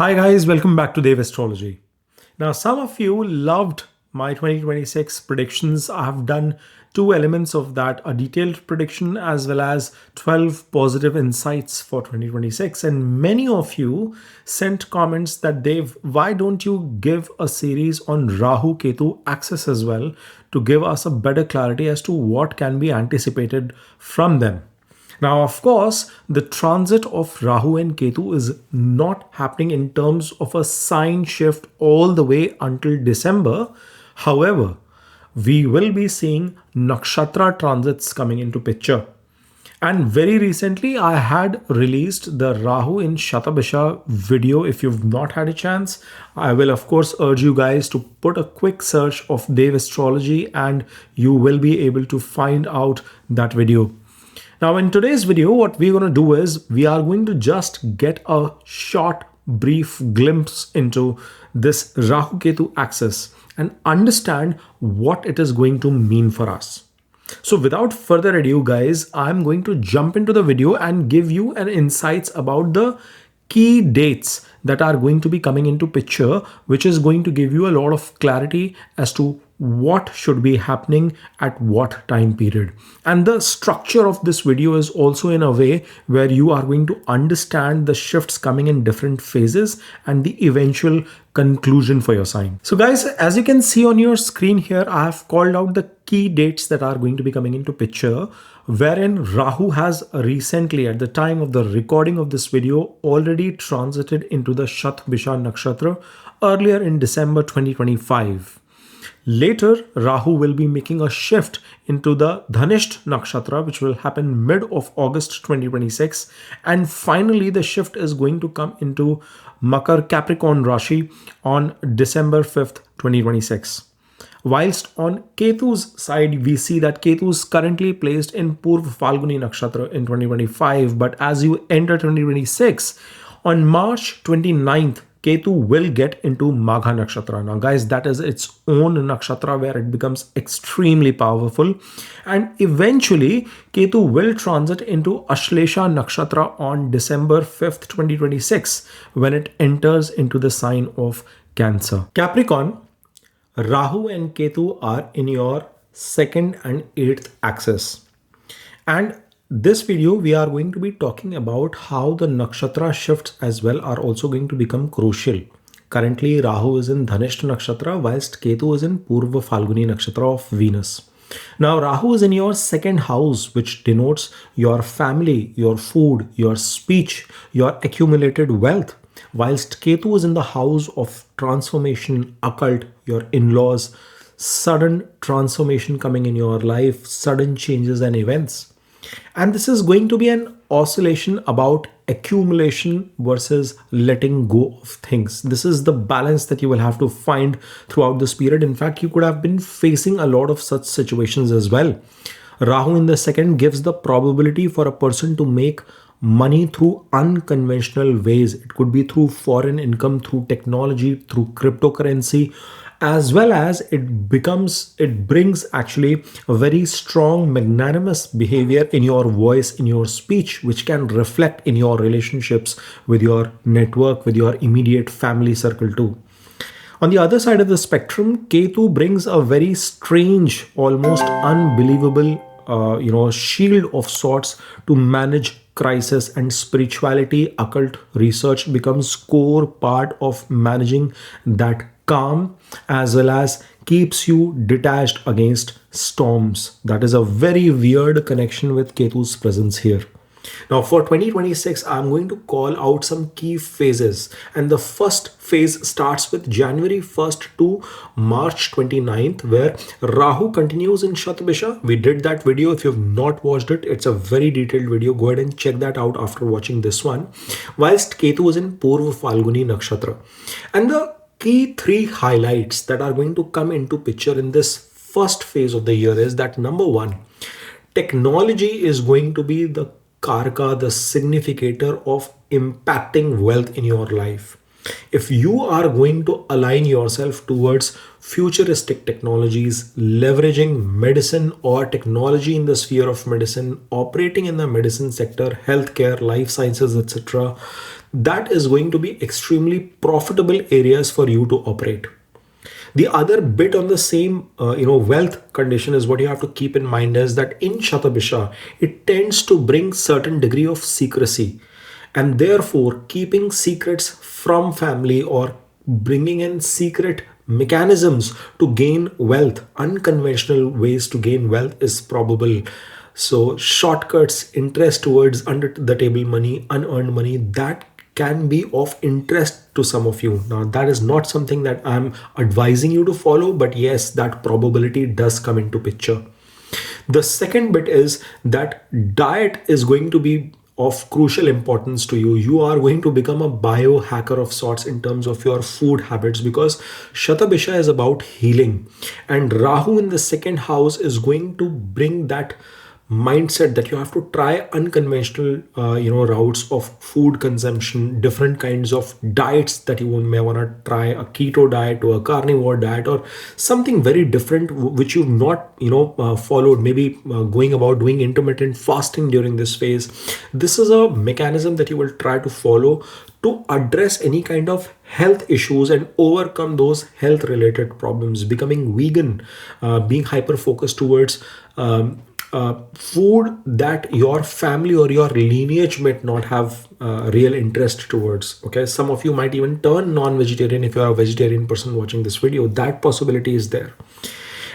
Hi guys, welcome back to Dev Astrology. Now, some of you loved my 2026 predictions. I have done two elements of that, a detailed prediction as well as 12 positive insights for 2026. And many of you sent comments that Dev, why don't you give a series on Rahu Ketu axis as well to give us a better clarity as to what can be anticipated from them? Now, of course, the transit of Rahu and Ketu is not happening in terms of a sign shift all the way until December. However, we will be seeing nakshatra transits coming into picture. And very recently, I had released the Rahu in Shatabisha video. If you've not had a chance, I will, of course, urge you guys to put a quick search of Dev Astrology and you will be able to find out that video. Now, in today's video, what we're going to do is we are going to just get a short, brief glimpse into this Rahu Ketu axis and understand what it is going to mean for us. So without further ado, guys, I'm going to jump into the video and give you an insights about the key dates that are going to be coming into picture, which is going to give you a lot of clarity as to what should be happening at what time period. And the structure of this video is also in a way where you are going to understand the shifts coming in different phases and the eventual conclusion for your sign. So guys, as you can see on your screen here, I have called out the key dates that are going to be coming into picture, wherein Rahu has recently, at the time of the recording of this video, already transited into the Shatabisha nakshatra earlier in December 2025. Later, Rahu will be making a shift into the Dhanisht nakshatra, which will happen mid of August 2026. And finally, the shift is going to come into Makar Capricorn Rashi on December 5th, 2026. Whilst on Ketu's side, we see that Ketu is currently placed in Purv Falguni nakshatra in 2025. But as you enter 2026, on March 29th, Ketu will get into Magha nakshatra. Now guys, that is its own nakshatra where it becomes extremely powerful. And eventually, Ketu will transit into Ashlesha nakshatra on December 5th, 2026, when it enters into the sign of Cancer. Capricorn, Rahu and Ketu are in your 2nd and 8th axis. And this video, we are going to be talking about how the nakshatra shifts as well are also going to become crucial. Currently, Rahu is in Dhanisht nakshatra, whilst Ketu is in Purva Falguni nakshatra of Venus. Now, Rahu is in your 2nd house, which denotes your family, your food, your speech, your accumulated wealth, whilst Ketu is in the house of transformation, occult, your in-laws, sudden transformation coming in your life, sudden changes and events. And this is going to be an oscillation about accumulation versus letting go of things. This is the balance that you will have to find throughout this period. In fact, you could have been facing a lot of such situations as well. Rahu in the 2nd gives the probability for a person to make money through unconventional ways. It could be through foreign income, through technology, through cryptocurrency, as well as it brings actually a very strong magnanimous behavior in your voice, in your speech, which can reflect in your relationships with your network, with your immediate family circle too. On the other side of the spectrum, Ketu brings a very strange, almost unbelievable shield of sorts to manage crisis, and spirituality, occult research becomes core part of managing that calm, as well as keeps you detached against storms. That is a very weird connection with Ketu's presence here. Now for 2026, I'm going to call out some key phases, and the first phase starts with January 1st to March 29th, where Rahu continues in Shatabisha. We did that video. If you've not watched it, it's a very detailed video. Go ahead and check that out after watching this one. Whilst Ketu is in Purva Falguni nakshatra. And the key 3 highlights that are going to come into picture in this first phase of the year is that number 1, technology is going to be the karka, the significator of impacting wealth in your life. If you are going to align yourself towards futuristic technologies, leveraging medicine or technology in the sphere of medicine, operating in the medicine sector, healthcare, life sciences, etc., that is going to be extremely profitable areas for you to operate. The other bit on the same, wealth condition is what you have to keep in mind is that in Shatabisha, it tends to bring certain degree of secrecy, and therefore keeping secrets from family or bringing in secret mechanisms to gain wealth, unconventional ways to gain wealth is probable. So shortcuts, interest towards under the table money, unearned money, that can be of interest to some of you. Now, that is not something that I'm advising you to follow, but yes, that probability does come into picture. The second bit is that diet is going to be of crucial importance to you. You are going to become a biohacker of sorts in terms of your food habits, because Shatabisha is about healing, and Rahu in the second house is going to bring that mindset that you have to try unconventional routes of food consumption, different kinds of diets that you may want to try, a keto diet or a carnivore diet or something very different which you've not followed, maybe going about doing intermittent fasting during this phase. This is a mechanism that you will try to follow to address any kind of health issues and overcome those health related problems. Becoming vegan, being hyper focused towards food that your family or your lineage might not have real interest towards. Okay, some of you might even turn non-vegetarian if you are a vegetarian person watching this video. That possibility is there.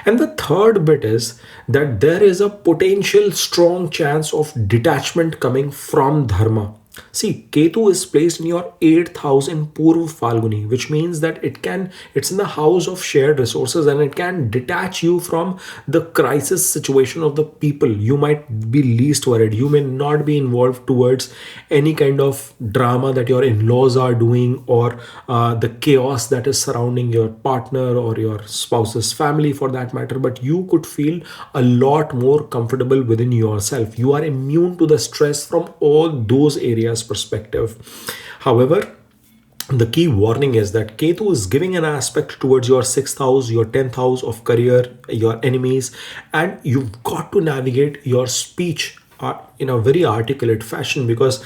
And the third bit is that there is a potential strong chance of detachment coming from dharma. See, Ketu is placed in your 8th house in Purva Falguni, which means that it's in the house of shared resources, and it can detach you from the crisis situation of the people. You might be least worried. You may not be involved towards any kind of drama that your in-laws are doing, or the chaos that is surrounding your partner or your spouse's family for that matter, but you could feel a lot more comfortable within yourself. You are immune to the stress from all those areas perspective. However, the key warning is that Ketu is giving an aspect towards your 6th house, your 10th house of career, your enemies, and you've got to navigate your speech in a very articulate fashion, because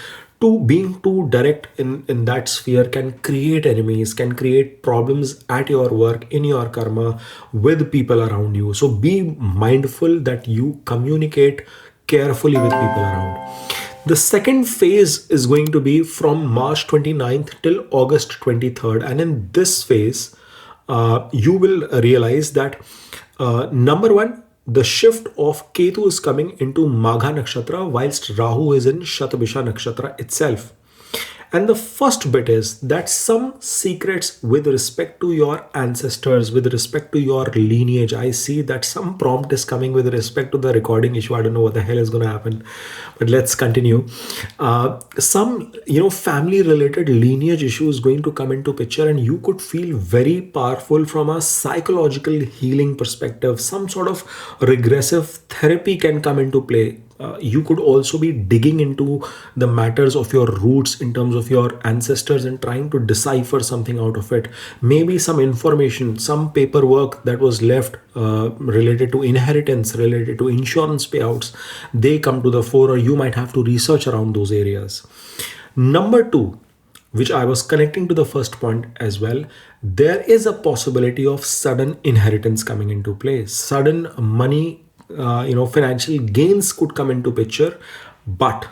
being too direct in that sphere can create enemies, can create problems at your work, in your karma, with people around you. So be mindful that you communicate carefully with people around. The second phase is going to be from March 29th till August 23rd. And in this phase, you will realize that number one, the shift of Ketu is coming into Magha Nakshatra, whilst Rahu is in Shatabisha Nakshatra itself. And the first bit is that some secrets with respect to your ancestors, with respect to your lineage, I see that some prompt is coming with respect to the recording issue. I don't know what the hell is going to happen, but let's continue. Some, family related lineage issue is going to come into picture, and you could feel very powerful from a psychological healing perspective. Some sort of regressive therapy can come into play. You could also be digging into the matters of your roots in terms of your ancestors and trying to decipher something out of it. Maybe some information, some paperwork that was left related to inheritance, related to insurance payouts, they come to the fore, or you might have to research around those areas. Number two, which I was connecting to the first point as well, there is a possibility of sudden inheritance coming into play. Sudden money, financial gains could come into picture. But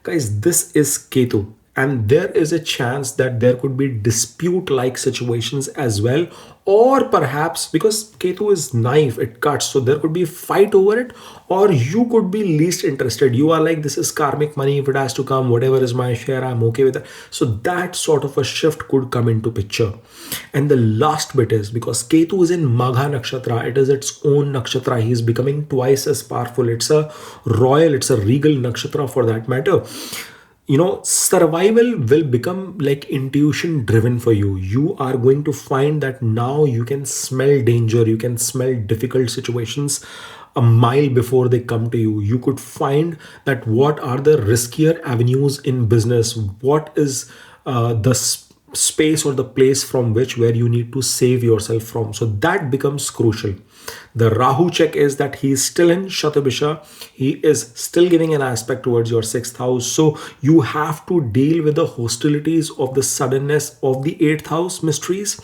guys, this is Ketu, and there is a chance that there could be dispute like situations as well, or perhaps because Ketu is knife, it cuts, so there could be fight over it, or you could be least interested. You are like, this is karmic money, if it has to come, whatever is my share, I'm okay with it. So that sort of a shift could come into picture. And the last bit is, because Ketu is in Magha Nakshatra, it is its own nakshatra, he is becoming twice as powerful. It's a royal, it's a regal nakshatra for that matter. Survival will become like intuition driven for you. You are going to find that now you can smell danger, you can smell difficult situations a mile before they come to you. You could find that what are the riskier avenues in business, what is the space or the place from where you need to save yourself from. So that becomes crucial. The Rahu check is that he is still in Shatabisha. He is still giving an aspect towards your sixth house. So you have to deal with the hostilities of the suddenness of the eighth house mysteries.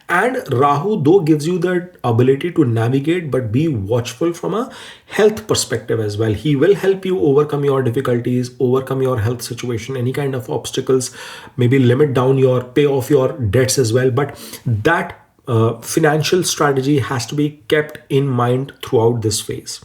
And Rahu, though, gives you the ability to navigate, but be watchful from a health perspective as well. He will help you overcome your difficulties, overcome your health situation, any kind of obstacles, maybe limit down your pay off your debts as well. But that financial strategy has to be kept in mind throughout this phase.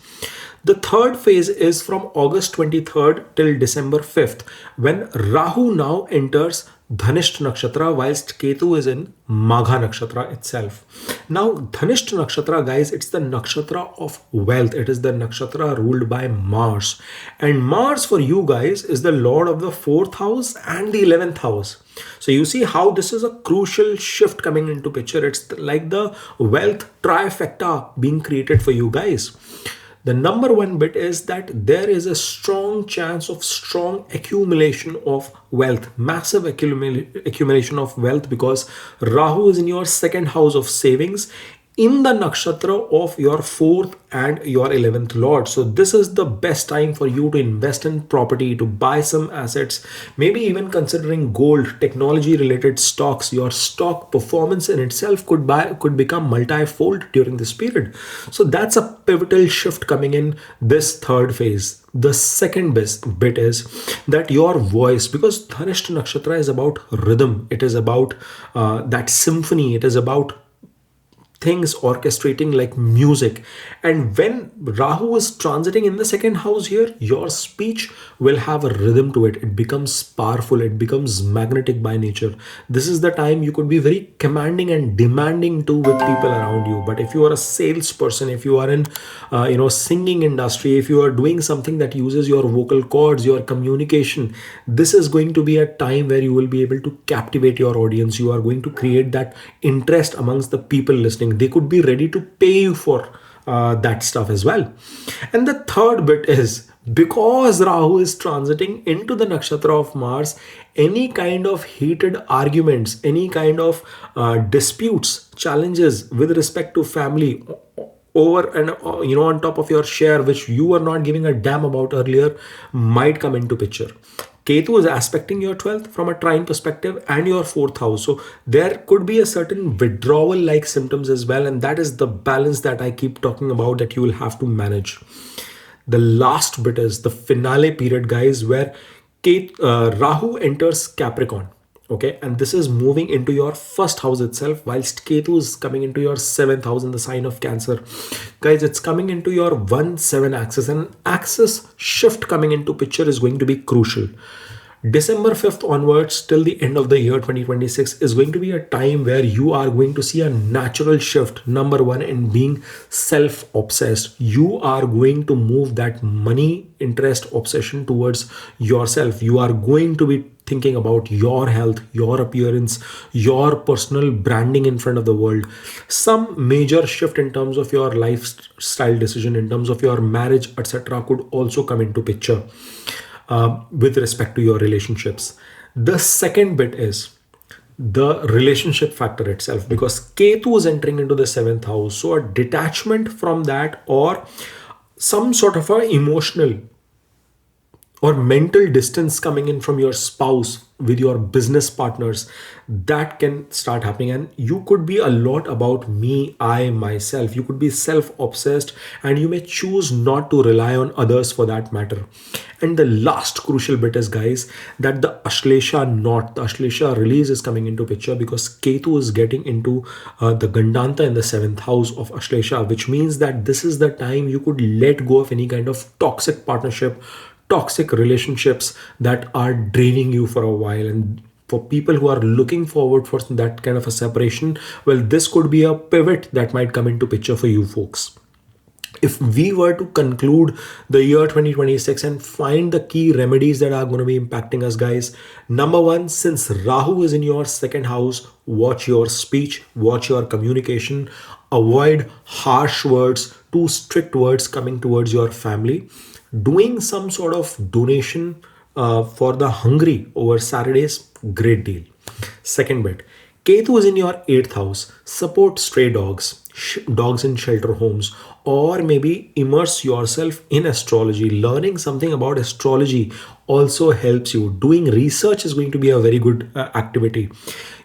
The third phase is from August 23rd till December 5th, when Rahu now enters Dhanisht Nakshatra whilst Ketu is in Magha Nakshatra itself. Now, Dhanisht Nakshatra, guys, it's the Nakshatra of wealth. It is the Nakshatra ruled by Mars. And Mars for you guys is the Lord of the 4th house and the 11th house. So you see how this is a crucial shift coming into picture. It's like the wealth trifecta being created for you guys. The number one bit is that there is a strong chance of strong accumulation of wealth, massive accumulation of wealth, because Rahu is in your second house of savings in the nakshatra of your 4th and your 11th lord. So this is the best time for you to invest in property, to buy some assets, maybe even considering gold, technology related stocks. Your stock performance in itself could become multi-fold during this period. So that's a pivotal shift coming in this third phase. The second bit is that your voice, because Dhanishta Nakshatra is about rhythm, it is about that symphony, it is about things orchestrating like music. And when Rahu is transiting in the second house here, your speech will have a rhythm to it. It becomes powerful, it becomes magnetic by nature. This is the time you could be very commanding and demanding too with people around you. But if you are a salesperson, if you are in singing industry, if you are doing something that uses your vocal cords, your communication, this is going to be a time where you will be able to captivate your audience. You are going to create that interest amongst the people listening. They could be ready to pay you for that stuff as well. And the third bit is, because Rahu is transiting into the nakshatra of Mars, any kind of heated arguments, any kind of disputes, challenges with respect to family over and on top of your share, which you were not giving a damn about earlier, might come into picture. Ketu is aspecting your 12th from a trine perspective and your 4th house. So there could be a certain withdrawal like symptoms as well. And that is the balance that I keep talking about that you will have to manage. The last bit is the finale period, guys, where Rahu enters Capricorn. Okay, and this is moving into your first house itself, whilst Ketu is coming into your 7th house in the sign of Cancer. Guys, it's coming into your 1-7 axis, and axis shift coming into picture is going to be crucial. December 5th onwards till the end of the year 2026 is going to be a time where you are going to see a natural shift. Number one, in being self-obsessed. You are going to move that money interest obsession towards yourself. You are going to be thinking about your health, your appearance, your personal branding in front of the world. Some major shift in terms of your lifestyle decision, in terms of your marriage, etc., could also come into picture with respect to your relationships. The second bit is the relationship factor itself, because Ketu is entering into the 7th house. So a detachment from that, or some sort of a emotional or mental distance coming in from your spouse with your business partners, that can start happening. And you could be a lot about me, I, myself. You could be self-obsessed, and you may choose not to rely on others for that matter. And the last crucial bit is, guys, that the Ashlesha release is coming into picture, because Ketu is getting into the Gandanta in the 7th house of Ashlesha, which means that this is the time you could let go of any kind of toxic partnership, toxic relationships that are draining you for a while. And for people who are looking forward for that kind of a separation, well, this could be a pivot that might come into picture for you folks. If we were to conclude the year 2026 and find the key remedies that are going to be impacting us, guys, number one, since Rahu is in your second house, watch your speech, watch your communication, avoid harsh words, too strict words coming towards your family. Doing some sort of donation for the hungry over Saturdays, great deal. Second bit, Ketu is in your 8th house. Support stray dogs. dogs in shelter homes, or maybe immerse yourself in astrology. Learning something about astrology also helps you. Doing research is going to be a very good activity.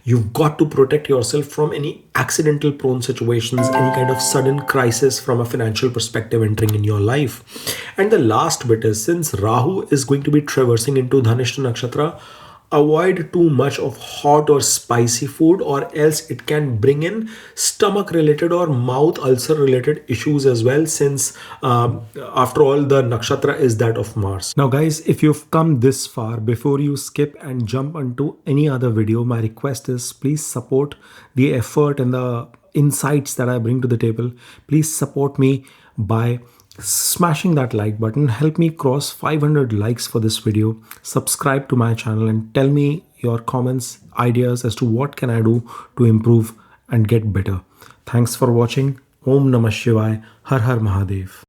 You've got to protect yourself from any accidental prone situations, any kind of sudden crisis from a financial perspective entering in your life. And the last bit is, since Rahu is going to be traversing into Dhanishta Nakshatra, avoid too much of hot or spicy food, or else it can bring in stomach related or mouth ulcer related issues as well, since after all the nakshatra is that of Mars. Now guys, if you've come this far, before you skip and jump onto any other video, my request is please support the effort and the insights that I bring to the table. Please support me by smashing that like button. Help me cross 500 likes for this video. Subscribe to my channel and tell me your comments, ideas as to what can I do to improve and get better. Thanks for watching. Om Namah Shivaya. Har Har Mahadev.